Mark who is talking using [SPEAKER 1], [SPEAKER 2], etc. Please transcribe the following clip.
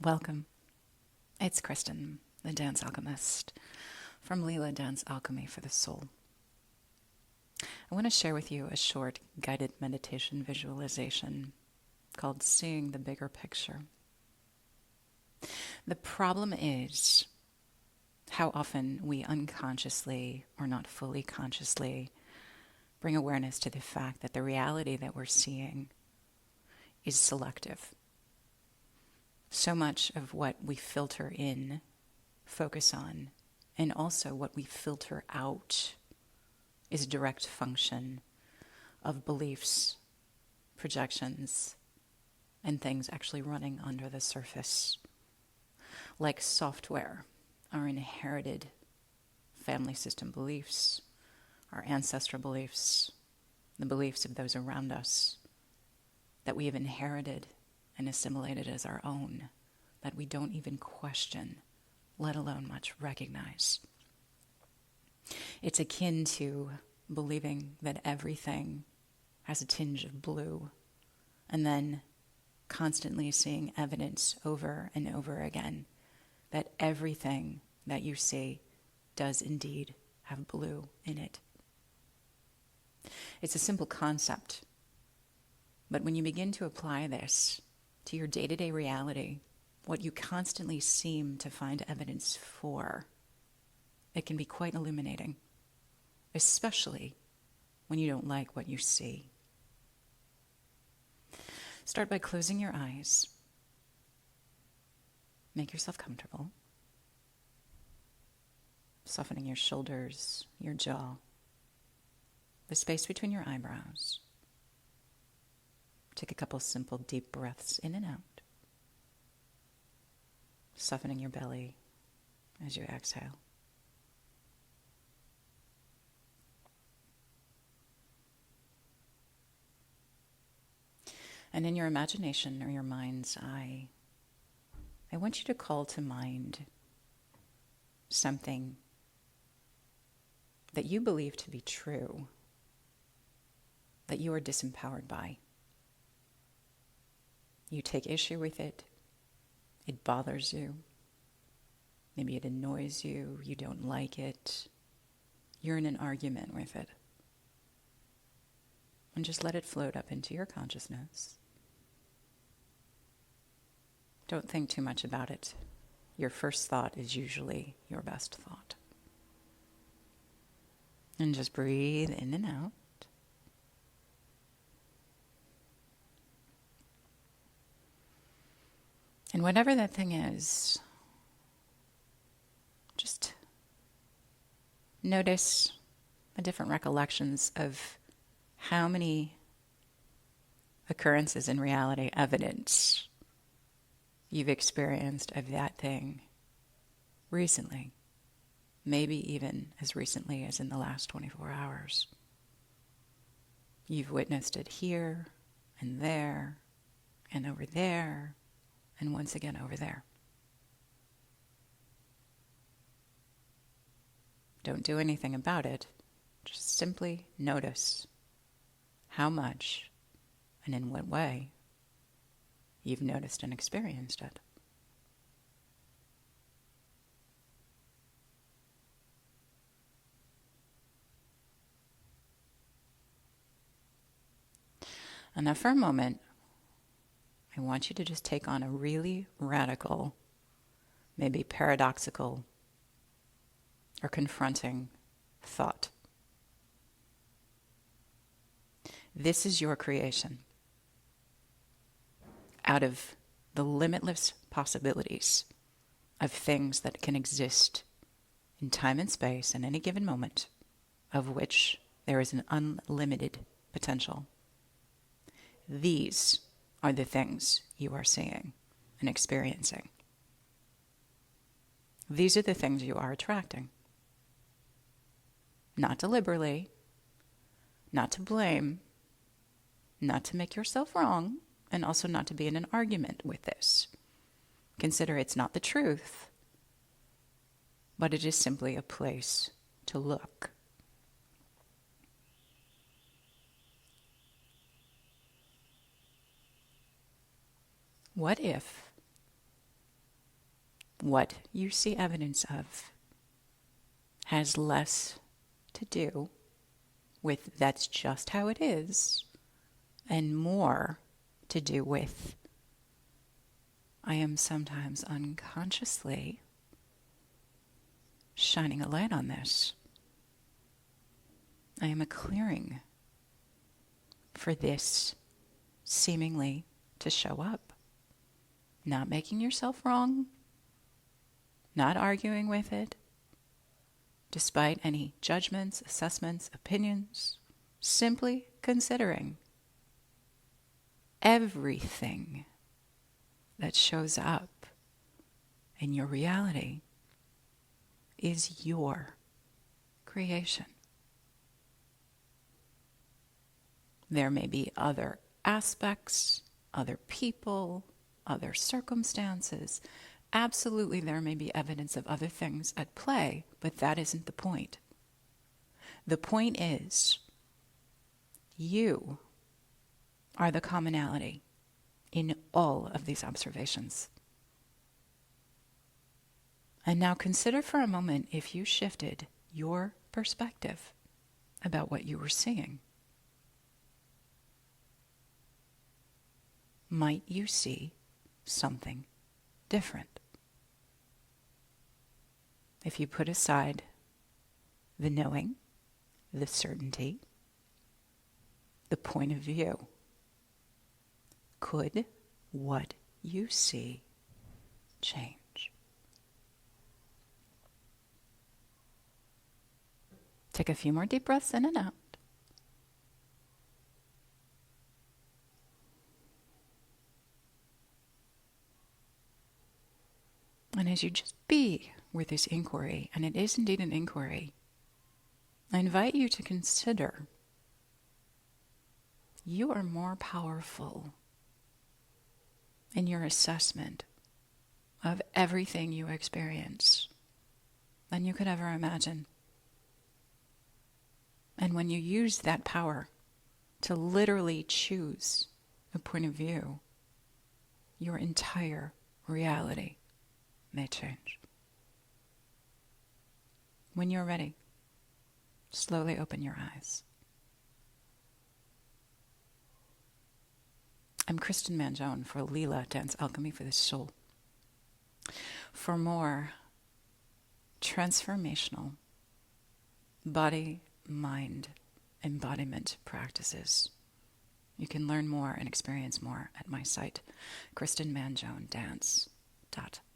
[SPEAKER 1] Welcome. It's Kristen, the Dance Alchemist, from Leela Dance Alchemy for the Soul. I want to share with you a short guided meditation visualization called Seeing the Bigger Picture. The problem is how often we unconsciously or not fully consciously bring awareness to the fact that the reality that we're seeing is selective. So much of what we filter in, focus on, and also what we filter out is a direct function of beliefs, projections, and things actually running under the surface. Like software, our inherited family system beliefs, our ancestral beliefs, the beliefs of those around us that we have inherited and assimilated as our own, that we don't even question, let alone much recognize. It's akin to believing that everything has a tinge of blue, and then constantly seeing evidence over and over again that everything that you see does indeed have blue in it. It's a simple concept, but when you begin to apply this to your day-to-day reality, what you constantly seem to find evidence for, it can be quite illuminating, especially when you don't like what you see. Start by closing your eyes. Make yourself comfortable. Softening your shoulders, your jaw, the space between your eyebrows. Take a couple simple deep breaths in and out. Softening your belly as you exhale. And in your imagination or your mind's eye, I want you to call to mind something that you believe to be true, that you are disempowered by. You take issue with it. It bothers you. Maybe it annoys you. You don't like it. You're in an argument with it. And just let it float up into your consciousness. Don't think too much about it. Your first thought is usually your best thought. And just breathe in and out. And whatever that thing is, just notice the different recollections of how many occurrences in reality, evidence you've experienced of that thing recently, maybe even as recently as in the last 24 hours. You've witnessed it here and there and over there and once again over there. Don't do anything about it. Just simply notice how much and in what way you've noticed and experienced it. And now for a moment, I want you to just take on a really radical, maybe paradoxical or confronting thought. This is your creation. Out of the limitless possibilities of things that can exist in time and space in any given moment, of which there is an unlimited potential. These are the things you are seeing and experiencing. These are the things you are attracting. Not deliberately, not to blame, not to make yourself wrong, and also not to be in an argument with this. Consider it's not the truth, but it is simply a place to look. What if What you see evidence of has less to do with that's just how it is, and more to do with I am sometimes unconsciously shining a light on this. I am a clearing for this seemingly to show up. Not making yourself wrong, not arguing with it, despite any judgments, assessments, opinions, simply considering everything that shows up in your reality is your creation. There may be other aspects, other people, other circumstances. Absolutely, there may be evidence of other things at play, but that isn't the point. The point is, you are the commonality in all of these observations. And now consider for a moment if you shifted your perspective about what you were seeing. Might you see something different? If you put aside the knowing, the certainty, the point of view, could what you see change? Take a few more deep breaths in and out. And as you just be with this inquiry, and it is indeed an inquiry, I invite you to consider you are more powerful in your assessment of everything you experience than you could ever imagine. And when you use that power to literally choose a point of view, your entire reality may change. When you're ready, slowly open your eyes. I'm Kristen Mangione for Lila Dance Alchemy for the Soul. For more transformational body, mind, embodiment practices, you can learn more and experience more at my site, KristenMangione.dance.com.